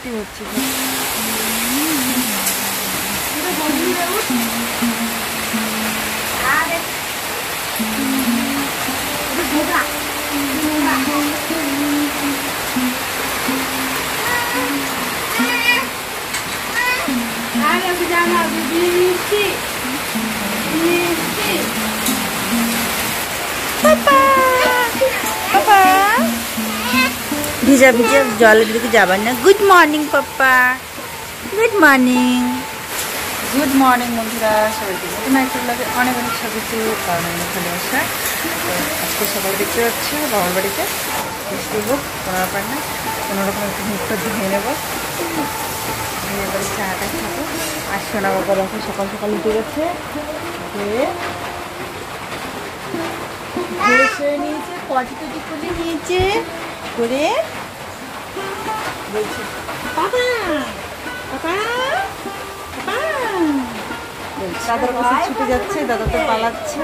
বৃষ্টি হচ্ছে। ভিজা ভিজা জলের দিকে যাবার না। গুড মর্নিং পাপ্পা, গুড মর্নিং। গুড মর্নিং বন্ধুরা, সবাইকে নতুন একটা লাগে অনেক অনেক স্বাগত। কারণ আমি চলে আসা আজকে সকালে দেখতে যাচ্ছি বাবার বাড়িতে। বৃষ্টি হোক কোনো ব্যাপার না, কোনোরকম একটু মুখটা ধুয়ে নেবো, ধুয়ে এবারে চাটা খাবো। আর সোনা বাবা দেখো সকাল সকাল উঠে গেছে, শুয়ে নিয়েছে, পটি টটি করে নিয়েছে করে বলছে বাবা বাবা বাবা। দাদার কাছে ছুটে যাচ্ছে, দাদা তো পালাচ্ছে।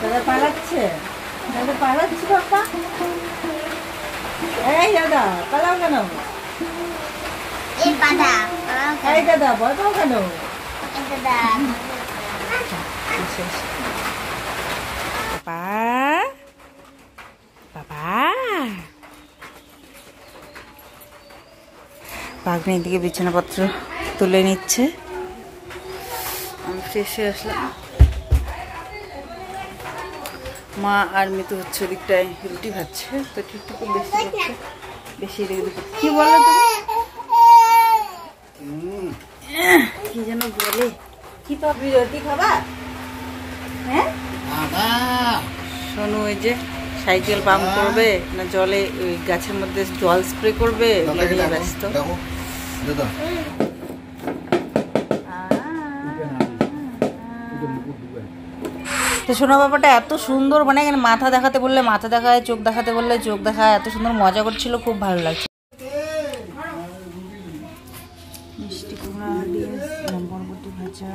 দাদা পালাচ্ছে, দাদা পালাচ্ছে বাবা। এই দাদা পালাও কেন? এই দাদা ভয় পাও কেন? ভাগ্নের দিকে বিছানাপত্র তুলে নিচ্ছে। আমি ফ্রেশ হয়ে আসলাম। মা আর মিতু হচ্ছে ওদিকটায় রুটি ভাজছে, তো ঠিকঠাক বেশি হচ্ছে, বেশি কি বলো তুমি? কি যেন বলে, কি পাবি রুটি খাবা? হ্যাঁ শোনো, ওই যে সাইকেল পাম্প করবে না জলে, ওই গাছের মধ্যে জল স্প্রে করবে, ব্যস্ত। তো সোনা বাবাটা এত সুন্দর, মানে এখানে মাথা দেখাতে বললে মাথা দেখায়, চোখ দেখাতে বললে চোখ দেখায়, এত সুন্দর মজা করছিল, খুব ভালো লাগছে। মিষ্টি কুমড়া, ডিম, বরবটি ভাজা।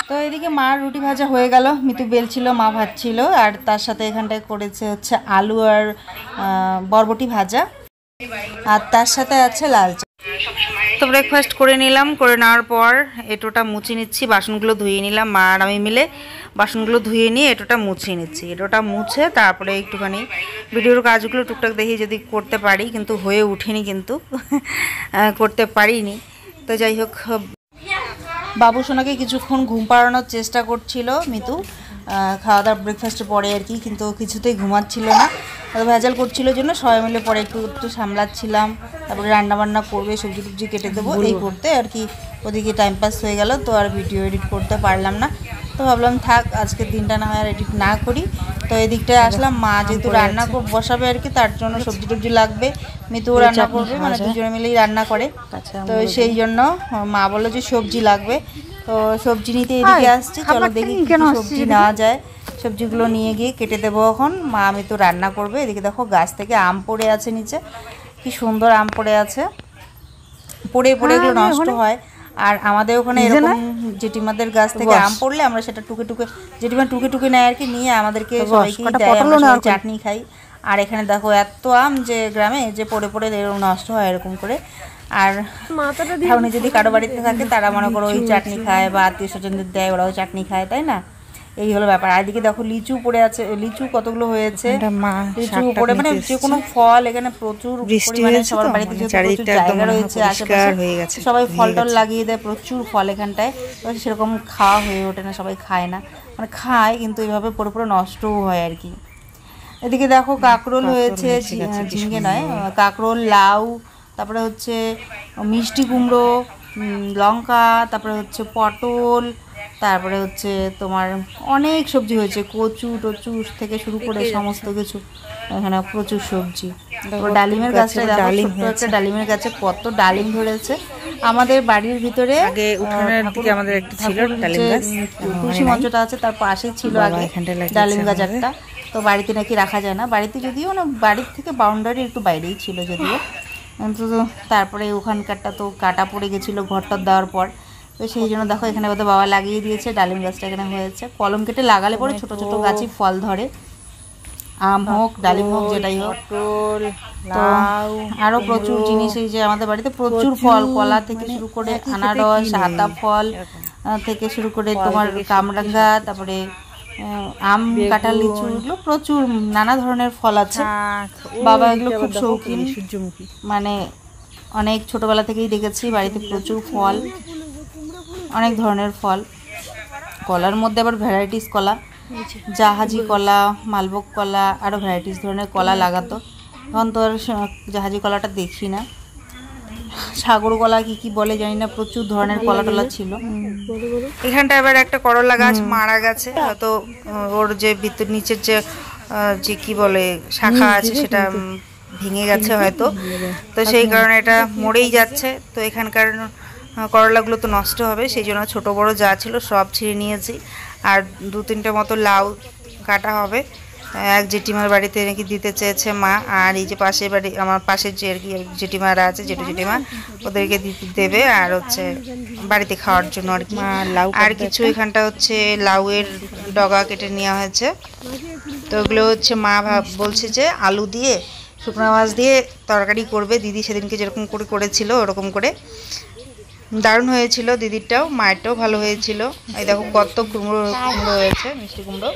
তো এদিকে মার রুটি ভাজা হয়ে গেল, মিতু বেলছিল, মা ভাজছিল, আর তার সাথে এখানটায় করেছে হচ্ছে আলু আর বরবটি ভাজা, আর তার সাথে আছে লাল চা। তো ব্রেকফাস্ট করে নিলাম, করে নেওয়ার পর এটোটা মুছে নিচ্ছি, বাসনগুলো ধুয়ে নিলাম, মা আর আমি মিলে বাসনগুলো ধুয়ে নিয়ে এটোটা মুছে নিচ্ছি। এটোটা মুছে তারপরে একটুখানি ভিডিওর কাজগুলো টুকটাক দেখি যদি করতে পারি, কিন্তু হয়ে উঠেনি, কিন্তু করতে পারিনি। তো যাই হোক, বাবু সোনাকে কিছুক্ষণ ঘুম পাড়ানোর চেষ্টা করছিল মিতু, খাওয়া দাওয়া ব্রেকফাস্টের পরে আর কি, কিন্তু কিছুতেই ঘুমাচ্ছিল না, ভেজাল করছিল জন্য সবাই মিলে পরে একটু একটু সামলাচ্ছিলাম। তারপরে রান্নাবান্না করবে, সবজি টবজি কেটে দেবো, এই করতে আর কি ওদিকে টাইম পাস হয়ে গেল। তো আর ভিডিও এডিট করতে পারলাম না, তো ভাবলাম থাক আজকের দিনটা না হয় আর এডিট না করি। তো এদিকটায় আসলাম, মা যেহেতু রান্না বসাবে আর কি, তার জন্য সবজি টবজি লাগবে, মিতুও রান্না করবে, মানে দুজনে মিলেই রান্না করে। তো সেই জন্য মা বললো যে সবজি লাগবে, তো সবজি নিতে এদিকে আসছি। চলো দেখি কেন সবজি নেওয়া যায়, সবজিগুলো নিয়ে গিয়ে কেটে দেবো এখন। মা মিতু রান্না করবে। এদিকে দেখো গাছ থেকে আম পড়ে আছে নিচে, কি সুন্দর আম পড়ে আছে, পড়ে পড়ে এগুলো নষ্ট হয়। আর আমাদের ওখানে এরকম জেঠিমাদের গাছ থেকে আম পড়লে আমরা সেটা টুকে টুকে, জেঠিমা টুকে টুকে নেয় আর কি, নিয়ে আমাদেরকে সবাইকে দেয়, আমরা সবাই চাটনি খাই। আর এখানে দেখো এত আম যে গ্রামে যে পড়ে পড়ে এরকম নষ্ট হয় এরকম করে। আর উনি যদি কারো বাড়িতে থাকে তারা মনে করো ওই চাটনি খায়, বা আত্মীয় স্বজনদের দেয়, ওরাও চাটনি খায়, তাই না? এই হলো ব্যাপার। আর এদিকে দেখো লিচু পড়ে আছে, লিচু কতগুলো হয়েছে, লিচু পড়ে, মানে যে কোনো ফল এখানে প্রচুর পরিমাণে সবার বাড়িতে যেহেতু জায়গা রয়েছে আশেপাশে, সবাই ফল টল লাগিয়ে দেয়, প্রচুর ফল এখানটায়। সেরকম খাওয়া হয়ে ওঠে না, সবাই খায় না, মানে খায় কিন্তু এইভাবে পড়ে পড়ে নষ্টও হয় আর কি। এদিকে দেখো কাঁকরোল হয়েছে, ঝিঙে নয়, কাঁকরোল, লাউ, তারপরে হচ্ছে মিষ্টি কুমড়ো, লঙ্কা, তারপরে হচ্ছে পটল, তারপরে হচ্ছে তোমার অনেক সবজি হয়েছে, কচু টচু থেকে শুরু করে সমস্ত কিছু, এখানে প্রচুর সবজি। ডালিমের গাছটা দেখো, ছোট্ট একটা ডালিমের গাছে কত ডালিম ধরেছে। আমাদের বাড়ির ভিতরে তুলসী মঞ্চটা আছে, তার পাশে ছিল আগে ডালিম গাছ একটা। তো বাড়িতে নাকি রাখা যায় না, বাড়িতে যদিও না, বাড়ির থেকে বাউন্ডারি একটু বাইরেই ছিল যদিও, কিন্তু তারপরে ওখানকারটা তো কাটা পড়ে গেছিলো ঘরটা দেওয়ার পর। তো সেই জন্য দেখো এখানে বোধহয় বাবা লাগিয়ে দিয়েছে, ডালিম গাছটা এখানে হয়েছে। কলম কেটে লাগালে পরে ছোট ছোট গাছই ফল ধরে, আম হোক ডালিম হোক যেটাই হোক। তো আরও প্রচুর জিনিস, এই যে আমাদের বাড়িতে প্রচুর ফল, কলা থেকে শুরু করে আনারস, আতা ফল থেকে শুরু করে তোমার কামরাঙ্গা, তারপরে আম, কাঁঠাল, লিচু, এগুলো প্রচুর নানা ধরনের ফল আছে। বাবা এগুলো খুব শৌখিন, সূর্যমুখী মানে অনেক ছোটবেলা থেকেই দেখেছি বাড়িতে প্রচুর ফল, অনেক ধরনের ফল। কলার মধ্যে আবার ভ্যারাইটিস কলা, জাহাজি কলা, মালভোগ কলা, আরও ভ্যারাইটিস ধরনের কলা লাগাতো। এখন তো আর জাহাজি কলাটা দেখি না, সাগর কলা কি কি বলে জানি না, প্রচুর ধরনের কলা টলা ছিল। এখানটা এবার একটা করলা গাছ মারা গেছে, হয়তো ওর যে ভিতর নিচের যে কি বলে শাখা আছে সেটা ভেঙে গেছে হয়তো, তো সেই কারণে এটা মরেই যাচ্ছে। তো এখানকার করলাগুলো তো নষ্ট হবে, সেই জন্য ছোট বড় যা ছিল সব ছিঁড়ে নিয়েছি। আর 2-3টে মতো লাউ কাটা হবে, এক জেঠিমার বাড়িতে নাকি দিতে চেয়েছে মা। আর এই যে পাশের বাড়ি, আমার পাশের যে আর কি জেঠিমারা আছে, জেঠু জেঠিমা, ওদেরকে দেবে। আর হচ্ছে বাড়িতে খাওয়ার জন্য আর কি। আর কিছু এখানটা হচ্ছে লাউয়ের ডগা কেটে নেওয়া হয়েছে, তো ওগুলো হচ্ছে মা বলছে যে আলু দিয়ে শুকনো মাছ দিয়ে তরকারি করবে। দিদি সেদিনকে যেরকম করে করেছিল ওরকম করে, দারুণ হয়েছিল দিদিরটাও, মায়েরটাও ভালো হয়েছিল। এই দেখো কত কুমড়ো কুমড়ো হয়েছে, মিষ্টি কুমড়ো,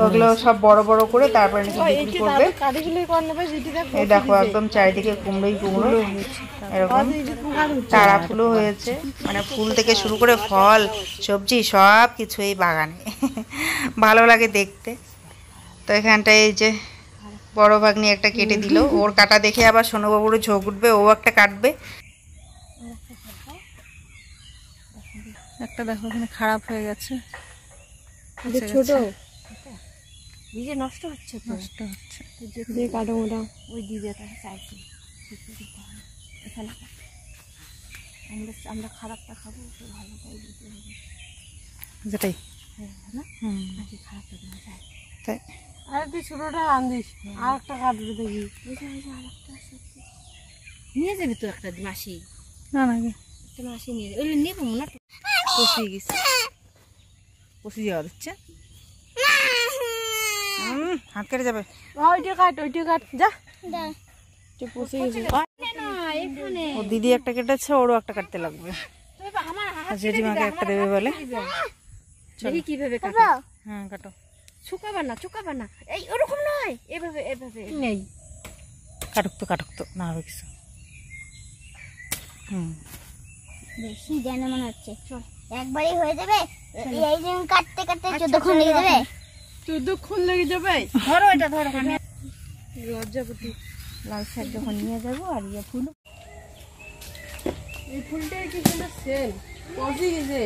ওগুলো সব বড় বড় করে তারপরে নাকি বিক্রি করবে। এই দেখো একদম চারিদিকে কুমড়োই কুমড়ো, এরকম চারা ফুলও হয়েছে, মানে ফুল থেকে শুরু করে ফল সবজি সব কিছু এই বাগানে ভালো লাগে দেখতে। তো এখানটায় এই যে বড় ভাগ্নি একটা কেটে দিল, ওর কাটা দেখে আবার সোনুবাবুরও ঝোঁক উঠবে, ও একটা কাটবে। একটা দেখো এখানে খারাপ হয়ে গেছে, ছোট নিজে নষ্ট হচ্ছে, নষ্ট হচ্ছে যে কাটো মোটা ওই দিবে তাকে চাইছি এখানে আমরা খারাপটা খাবো, ভালোটাই দিতে হবে, যেটাই খারাপটা দেওয়া যায়। তাই আর তুই ছোটটা আনদিস, আর একটা কাটবে দেখি, নিয়ে যাবি তো একটা মাসি, না না একটা মাসি নিয়ে ওই নেবো না, পচে গেছে, পচে যাওয়া দিচ্ছে, হাত কেটে যাবে, ওইটা কাট যা, ও দিদি একটা কেটেছে, ওরও একটা কাটতে লাগবে, জেঠিমাকে একটা দেবে বলে। কিভাবে কাটো? হ্যাঁ কাটো, শুকাবার না, এই ওরকম নয়, এভাবে নেই, কাটুক তো না হবে কিছু। বেশি জানা মনে হচ্ছে, একবারই হয়ে যাবে, এই যে কাটতে 14ক্ষণ লেগে যাবে। ধরো এটা ধরো, লজ্জাপতি লাল শাক যখন নিয়ে যাবো। আর ইয়ে ফুল, এই ফুলটা কি সুন্দর সেল পচে গেছে।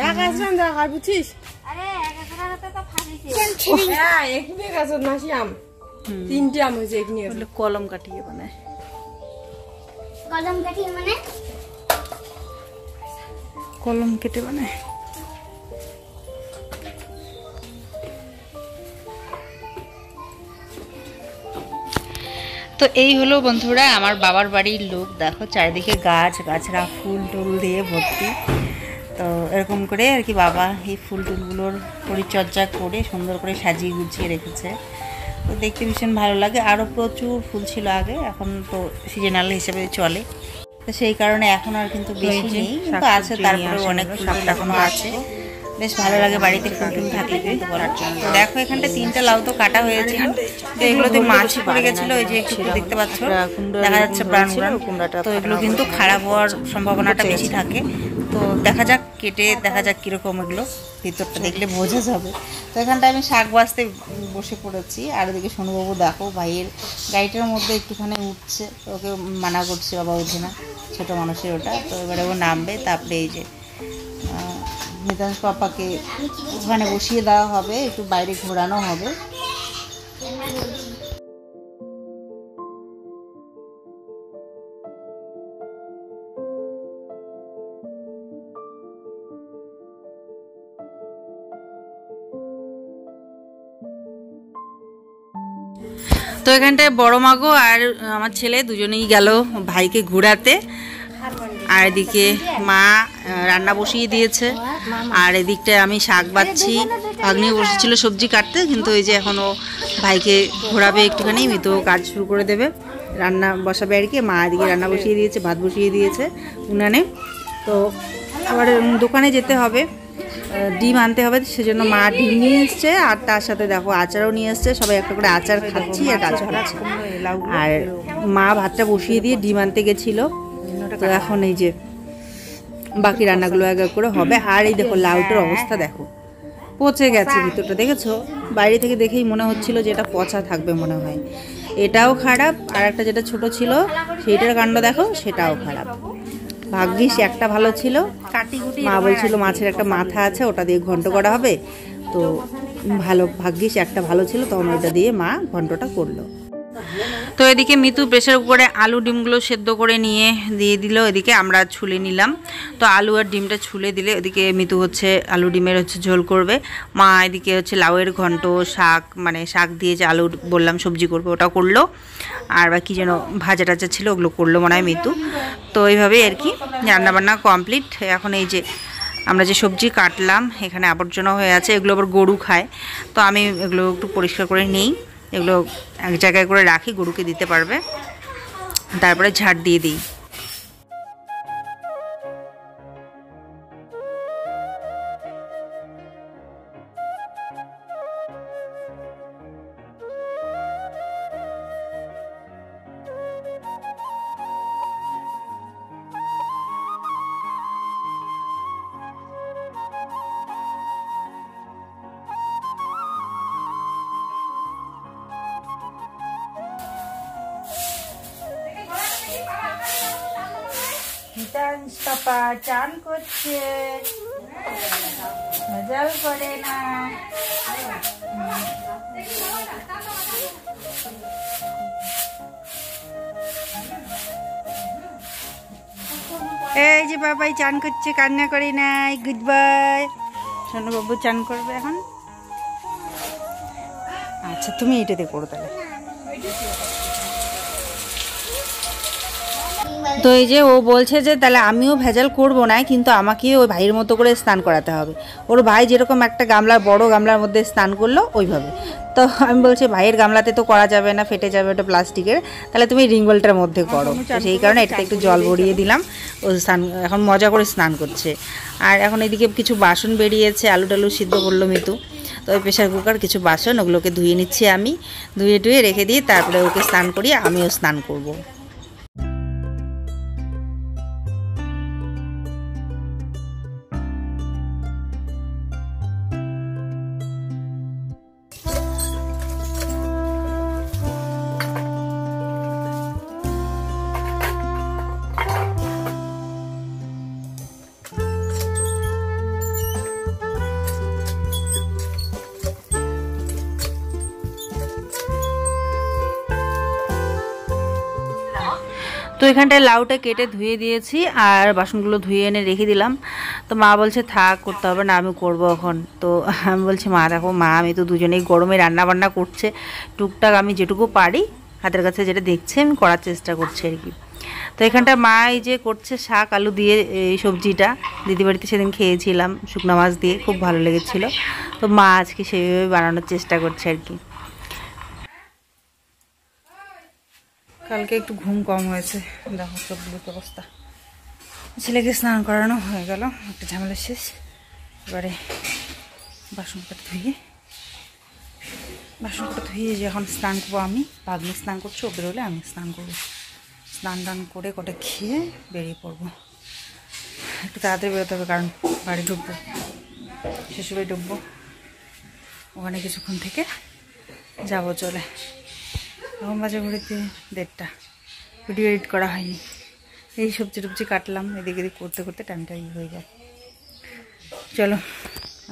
এক আসলাম দেখ আর বুঝছিস, তিনটে আম হয়েছে, কলম কাটিয়ে মানে কলম কেটে মানে। তো এই হলো বন্ধুরা আমার বাবার বাড়ির লোক, দেখো চারিদিকে গাছরা ফুল টুল দিয়ে ভর্তি। তো এরকম করে আর কি বাবা এই ফুল টুলগুলোর পরিচর্যা করে সুন্দর করে সাজিয়ে গুছিয়ে রেখেছে, তো দেখতে ভীষণ ভালো লাগে। আরও প্রচুর ফুল ছিল আগে, এখন তো সিজনাল হিসেবে চলে, তো সেই কারণে এখন আর কিন্তু বেশি নেই, কিন্তু আছে, তারপরে অনেক ফুল এখনও আছে, বেশ ভালো লাগে বাড়িতে ফুল টুল থাকলে কিন্তু করার জন্য। তো দেখো এখানটা 3টে লাউ তো কাটা হয়েছিল, তো এগুলোতে মাছি পড়ে গেছিলো, ওই যে একটু দেখতে পাচ্ছ দেখা যাচ্ছে ব্রাউন কুমড়াটা, তো এগুলো কিন্তু খারাপ হওয়ার সম্ভাবনাটা বেশি থাকে। তো দেখা যাক কেটে দেখা যাক কীরকম, এগুলো ভিতরটা দেখলে বোঝা যাবে। তো এখানটা আমি শাক বাছতে বসে পড়েছি, আর ওদিকে সোনুবাবু দেখো ভাইয়ের গাড়িটার মধ্যে একটুখানি উঠছে, তো ওকে মানা করছে বাবা ওঠে না, ছোটো মানুষের ওটা। তো এবারে ও নামবে, তারপরে এই যে মিতাংশ পাপাকে ওখানে বসিয়ে দেওয়া হবে, একটু বাইরে ঘোরানো হবে। তো এখানটায় বড় মাগো আর আমার ছেলে দুজনেই গেল ভাইকে ঘোরাতে। আর এদিকে মা রান্না বসিয়ে দিয়েছে, আর এদিকটায় আমি শাক বাচ্ছি। ভাগ্নি বসেছিল সবজি কাটতে, কিন্তু এই যে এখনও ভাইকে ঘোরাবে একটুখানি, মিতু কাজ শুরু করে দেবে, রান্না বসাবে আর কি। মা এদিকে রান্না বসিয়ে দিয়েছে, ভাত বসিয়ে দিয়েছে উনানে। তো আবার দোকানে যেতে হবে, ডিম আনতে হবে, সেজন্য মা ডিম নিয়ে এসছে, আর তার সাথে দেখো আচারও নিয়ে এসছে। সবাই একটা করে আচার খাচ্ছি আর কাজ হচ্ছে। আর মা ভাতটা বসিয়ে দিয়ে ডিম আনতে গেছিলো। তো এখন এই যে বাকি রান্নাগুলো এক এক করে হবে। আর এই দেখো লাউটার অবস্থা দেখো, পচে গেছে ভিতরটা, দেখেছো? বাইরে থেকে দেখেই মনে হচ্ছিল যে এটা পচা থাকবে মনে হয়। এটাও খারাপ, আর একটা যেটা ছোট ছিল সেইটার কাণ্ড দেখো, সেটাও খারাপ। ভাগ্যিস একটা ভালো ছিল, মা বলছিল মাছের একটা মাথা আছে, ওটা দিয়ে ঘন্ট করা হবে। তো ভালো, ভাগ্যিস একটা ভালো ছিল, তখন ওটা দিয়ে মা ঘন্টটা করলো। তো এদিকে মিতু প্রেসার কুকারে আলু ডিমগুলো সেদ্ধ করে নিয়ে দিয়ে দিল, এদিকে আমরা ছুলে নিলাম। তো আলু আর ডিমটা ছুলে দিলে এদিকে মিতু হচ্ছে আলু ডিমের হচ্ছে ঝোল করবে, মা এদিকে হচ্ছে লাউয়ের ঘন্ট, শাক মানে শাক দিয়ে যে আলু বললাম সবজি করবে ওটা করলো, আর বাকি যেন ভাজা টাজা ছিল ওগুলো করলো মনে হয় মিতু। তো এইভাবেই আর কি রান্নাবান্না কমপ্লিট। এখন এই যে আমরা যে সবজি কাটলাম, এখানে আবর্জনা হয়ে আছে, এগুলো আবার গরু খায়, তো আমি এগুলো একটু পরিষ্কার করে নিই, এগুলো এক জায়গায় করে রাখি, গরুকে দিতে পারবে, তারপরে ঝাড় দিয়ে দিই। পাপা চান করছে, ভেজাল করে না। এই যে বাবাই চান করছে, কান্না করে নাই। Good bye. সোনু বাবু চান করবে এখন। আচ্ছা তুমি এটাতে করো তাহলে। তো এই যে ও বলছে যে তাহলে আমিও ভেজাল করব না, কিন্তু আমাকে ওই ভাইয়ের মতো করে স্নান করাতে হবে। ওর ভাই যেরকম একটা গামলার বড় গামলার মধ্যে স্নান করলো ওইভাবে। তো আমি বলছি ভাইয়ের গামলাতে তো করা যাবে না, ফেটে যাবে, ওটা প্লাস্টিকের, তাহলে তুমি রিংবলটার মধ্যে করো। তো সেই কারণে এটাতে একটু জল ভরিয়ে দিলাম, ও স্নান এখন মজা করে স্নান করছে। আর এখন এদিকে কিছু বাসন বেরিয়েছে, আলু টালু সিদ্ধ করলো মিতু। তো ওই প্রেশার কুকার কিছু বাসন, ওগুলোকে ধুয়ে নিচ্ছি আমি, ধুয়ে টুয়ে রেখে দিয়ে তারপরে ওকে স্নান করিয়ে আমিও স্নান করব। তো এখানটায় লাউটা কেটে ধুয়ে দিয়েছি, আর বাসনগুলো ধুয়ে এনে রেখে দিলাম। তো মা বলছে থাক, করতে হবে না, আমি করব এখন। তো আমি বলছি মা দেখো, মা আমি তো দুজনেই গরমে রান্না বান্না করছে, টুকটাক আমি যেটুকু পারি হাতের কাছে যেটা দেখছি আমি করার চেষ্টা করছি আর কি। তো এখানটা মা এই যে করছে শাক আলু দিয়ে, এই সবজিটা দিদিবাড়িতে সেদিন খেয়েছিলাম শুকনো মাছ দিয়ে, খুব ভালো লেগেছিলো। তো মা আজকে সেইভাবে বানানোর চেষ্টা করছে আর কি। কালকে একটু ঘুম কম হয়েছে, দেখো চোখগুলোর অবস্থা। ছেলেকে স্নান করানো হয়ে গেল, একটা ঝামেলা শেষ। এবারে বাসনটা ধুয়ে যে এখন স্নান করবো আমি, ভাগ্নি স্নান করছো, ও বেরোলে আমি স্নান করবো। স্নান টান করে কটা খেয়ে বেরিয়ে পড়বো। একটু তাড়াতাড়ি বেরোতে হবে, কারণ বাড়ি ঢুকবো, শ্বশুরবাড়ি ঢুকবো, ওখানে কিছুক্ষণ থেকে যাবো চলে। এখন বাজে ঘড়িতে 1:30, ভিডিও এডিট করা হয়নি, এই সবজি টবজি কাটলাম, এদিক এদিক করতে করতে টাইমটা হয়ে যায়। চলো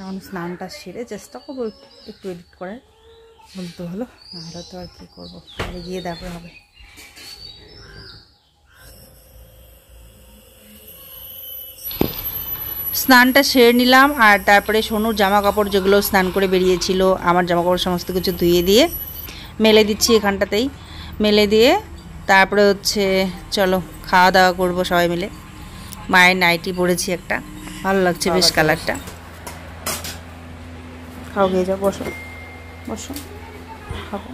এখন স্নানটা সেরে চেষ্টা করবো একটু এডিট করার, বলতে হলো, নাহলে তো আর কী করবো, তাহলে গিয়ে দেখা হবে। স্নানটা সেরে নিলাম, আর তারপরে সোনুর জামা কাপড় যেগুলো স্নান করে বেরিয়েছিল, আমার জামা কাপড় সমস্ত কিছু ধুয়ে দিয়ে মেলে দিচ্ছি এখানটাতেই, মেলে দিয়ে তারপরে হচ্ছে চলো খাওয়া দাওয়া করবো সবাই মিলে। মায়ের নাইটি পরেছি একটা, ভালো লাগছে বেশ কালারটা। খাও, গিয়ে যাও, বসো বসো খাবো।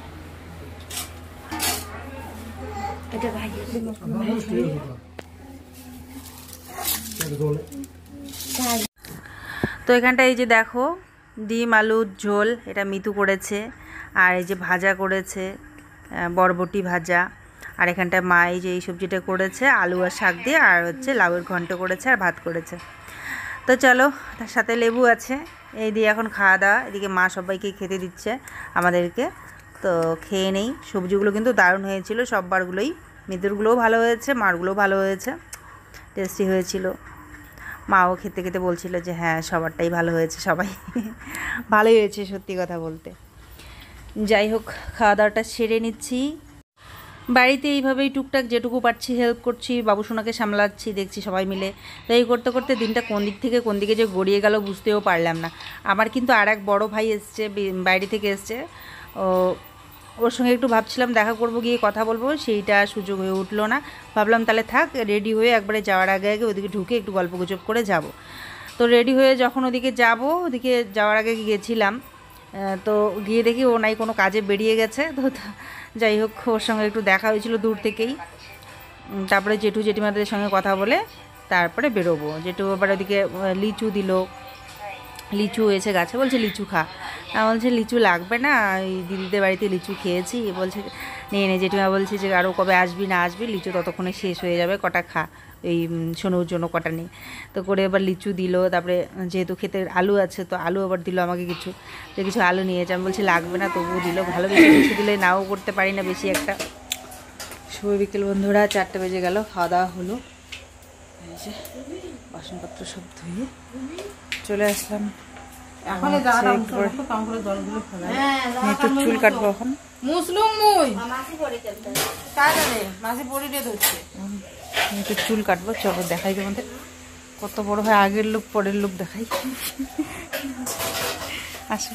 তো এখানটা এই যে দেখো ডিম আলুর ঝোল, এটা মিতু করেছে, আর এই যে ভাজা করেছে বরবটি ভাজা, আর এখানটায় মা এই যে এই সবজিটা করেছে আলু আর শাক দিয়ে, আর হচ্ছে লাউয়ের ঘন্ট করেছে আর ভাত করেছে। তো চলো, তার সাথে লেবু আছে, এই দিয়ে এখন খাওয়া দাওয়া। এদিকে মা সবাইকে খেতে দিচ্ছে আমাদেরকে, তো খেয়ে নেই। সবজিগুলো কিন্তু দারুণ হয়েছিল সববারগুলোই, মিতুরগুলোও ভালো হয়েছে, মারগুলোও ভালো হয়েছে, টেস্টি হয়েছিল। মাও খেতে খেতে বলছিল যে হ্যাঁ সবারটাই ভালো হয়েছে, সবাই ভালোই হয়েছে সত্যি কথা বলতে। যাই হোক, খাওয়া দাওয়াটা সেরে নিচ্ছি। বাড়িতে এইভাবেই টুকটাক যেটুকু পারছি হেল্প করছি, বাবুসোনাকে সামলাচ্ছি, দেখছি সবাই মিলে। তো এই করতে করতে দিনটা কোন দিক থেকে কোন দিকে যে গড়িয়ে গেল বুঝতেও পারলাম না। আমার কিন্তু আর এক বড়ো ভাই এসছে, বাইরে থেকে এসছে, ওর সঙ্গে একটু ভাবছিলাম দেখা করব, গিয়ে কথা বলবো, সেইটা সুযোগ হয়ে উঠলো না। ভাবলাম তাহলে থাক, রেডি হয়ে একবারে যাওয়ার আগে আগে ওদিকে ঢুকে একটু গল্পগুজব করে যাব। তো রেডি হয়ে যখন ওদিকে যাব, ওদিকে যাওয়ার আগে গিয়েছিলাম, তো গিয়ে দেখি ও নাই কোনো কাজে বেরিয়ে গেছে। তো যাই হোক, ওর সঙ্গে একটু দেখা হয়েছিল দূর থেকেই। তারপরে জেঠু জেঠিমাদের সঙ্গে কথা বলে তারপরে বেরোবো। জেঠু আবার ওদিকে লিচু দিল, লিচু হয়েছে গাছে, বলছে লিচু খা। বলছে লিচু লাগবে না, এই দিদিদের বাড়িতে লিচু খেয়েছি। বলছে নিয়ে নে। জেঠিমা বলছে যে আরও কবে আসবি না আসবি, লিচু ততক্ষণে শেষ হয়ে যাবে, কটা খা, এই সোনুর জন্য কটা নেই। তো করে এবার লিচু দিল। তারপরে যেহেতু খেতে আলু আছে, তো আলু আবার দিল আমাকে কিছু, যে কিছু আলু নিয়েছে। আমি বলছি লাগবে না, তবুও দিল। ভালো বেশি লিচু দিলে নাও করতে পারি না বেশি একটা। শুভ বিকেল বন্ধুরা, 4টে বেজে গেল, খাওয়া দাওয়া হলো, এই যে বাসনপত্র সব ধুয়ে চলে আসলাম। এখন চুল কাটবো, এখন চুল কাটবো। চলো দেখাই তোমাদের কত বড় হয়, আগের লোক পরের লোক দেখাই। আসো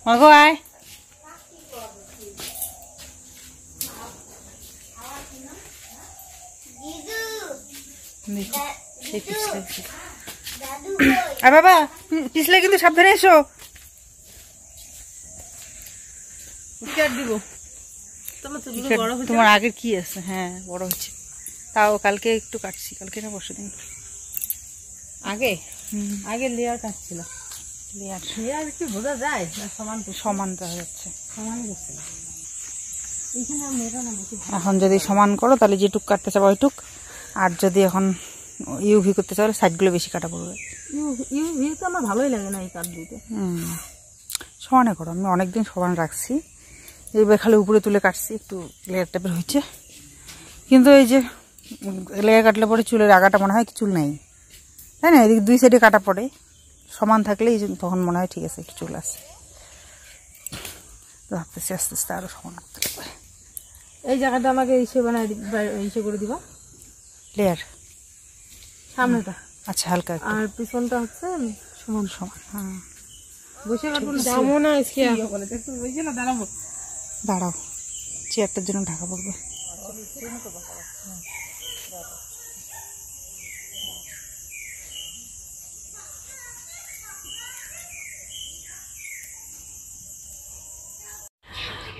মাগো আয়। আর বাবা পিছলে কিন্তু সাবধানে এসো, দিব। তোমার আগের কি আছে? হ্যাঁ বড় হচ্ছে, তাও কালকে একটু কাটছি, কালকে না বসে দিন আগে আগে লেয়ার কাটছিল। লেয়ার কি বোঝা যায়? সমান সমান হয়ে যাচ্ছে, সমানই করছে। এখন যদি সমান করো তাহলে যেটুক কাটতে চাবো ওইটুক, আর যদি এখন ইউভি করতে চাও সাইডগুলো বেশি কাটা পড়বে। ইউভি তো আমার ভালোই লাগে না এই কাট দিতে। সমানে করো, আমি অনেকদিন সমান রাখছি, এইবার খালি উপরে তুলে কাটছি, একটু লেয়ার টাইপের হয়েছে। কিন্তু এই যে লেয়ার কাটলে পরে চুলের আগাটা মনে হয় কি চুল নেই, তাই না? এদিকে দুই সাইডে কাটা পড়ে, সমান থাকলেই তখন মনে হয় ঠিক আছে, একটু চুল আছে। ভাবতেছি আস্তে আস্তে আরও সমান করতে লাগবে। এই জায়গাটা আমাকে ইসে বানায় ইসে করে দিবা, লেয়ার সামনেটা। আচ্ছা হালকা, আর পিছনটা হচ্ছে সমান সমান। হ্যাঁ বসে কাটবো না, যাবো না আজকে, দাঁড়াবো, দাঁড়াও, চেয়ারটার জন্য ঢাকা পড়বে।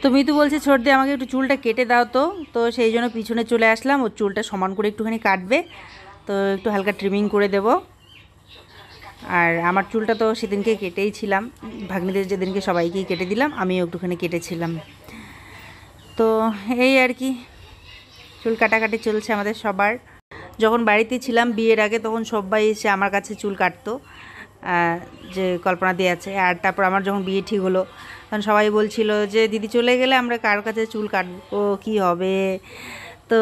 তো মিতু বলছে ছোট দিয়ে আমাকে একটু চুলটা কেটে দাও। তো সেই জন্য পিছনে চলে আসলাম, ওর চুলটা সমান করে একটুখানি কাটবে, তো একটু হালকা ট্রিমিং করে দেব। আর আমার চুলটা তো সেদিনকে কেটেই ছিলাম, ভাগ্নিদের যেদিনকে সবাইকেই কেটে দিলাম, আমিও একটুখানি কেটেছিলাম। তো এই আর কি, চুল কাটাকাটি চলছে আমাদের সবার। যখন বাড়িতে ছিলাম বিয়ের আগে, তখন সবাই এসে আমার কাছে চুল কাটতো, যে কল্পনা দিয়ে আছে। আর তারপর আমার যখন বিয়ে ঠিক হলো, তখন সবাই বলছিল যে দিদি চলে গেলে আমরা কার কাছে চুল কাটবো, কী হবে? তো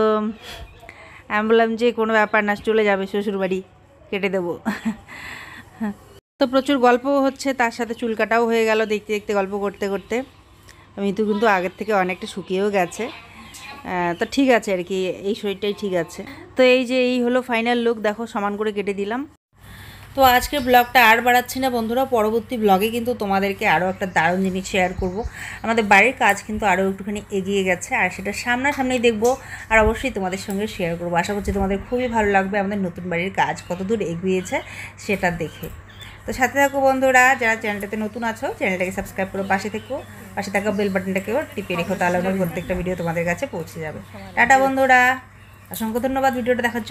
আমি বললাম যে কোনো ব্যাপার না, চলে যাবে শ্বশুরবাড়ি, কেটে দেবো। তো প্রচুর গল্প হচ্ছে, তার সাথে চুল কাটাও হয়ে গেল দেখতে দেখতে, গল্প করতে করতে। মিতু কিন্তু আগের থেকে অনেকটা শুকিয়েও গেছে, তো ঠিক আছে আর কি, এই শরীরটাই ঠিক আছে। তো এই যে এই হলো ফাইনাল লুক, দেখো সমান করে কেটে দিলাম। তো আজকের ব্লগটা আর বাড়াচ্ছি না বন্ধুরা, পরবর্তী ব্লগে কিন্তু তোমাদেরকে আরও একটা দারুণ জিনিস শেয়ার করব। আমাদের বাড়ির কাজ কিন্তু আরও একটুখানি এগিয়ে গেছে, আর সেটা সামনাসামনি দেখবো আর অবশ্যই তোমাদের সঙ্গে শেয়ার করবো। আশা করছি তোমাদের খুবই ভালো লাগবে আমাদের নতুন বাড়ির কাজ কত দূর এগিয়েছে সেটা দেখে। তো সাথে থাকো বন্ধুরা, যারা চ্যানেলটাতে নতুন আছো চ্যানেলটাকে সাবস্ক্রাইব করো, পাশে থাকা বেল বাটনটাকেও টিপে রেখো, তাহলে আমার প্রত্যেকটা ভিডিও তোমাদের কাছে পৌঁছে যাবে। টাটা বন্ধুরা, অসংখ্য ধন্যবাদ ভিডিওটা দেখার জন্য।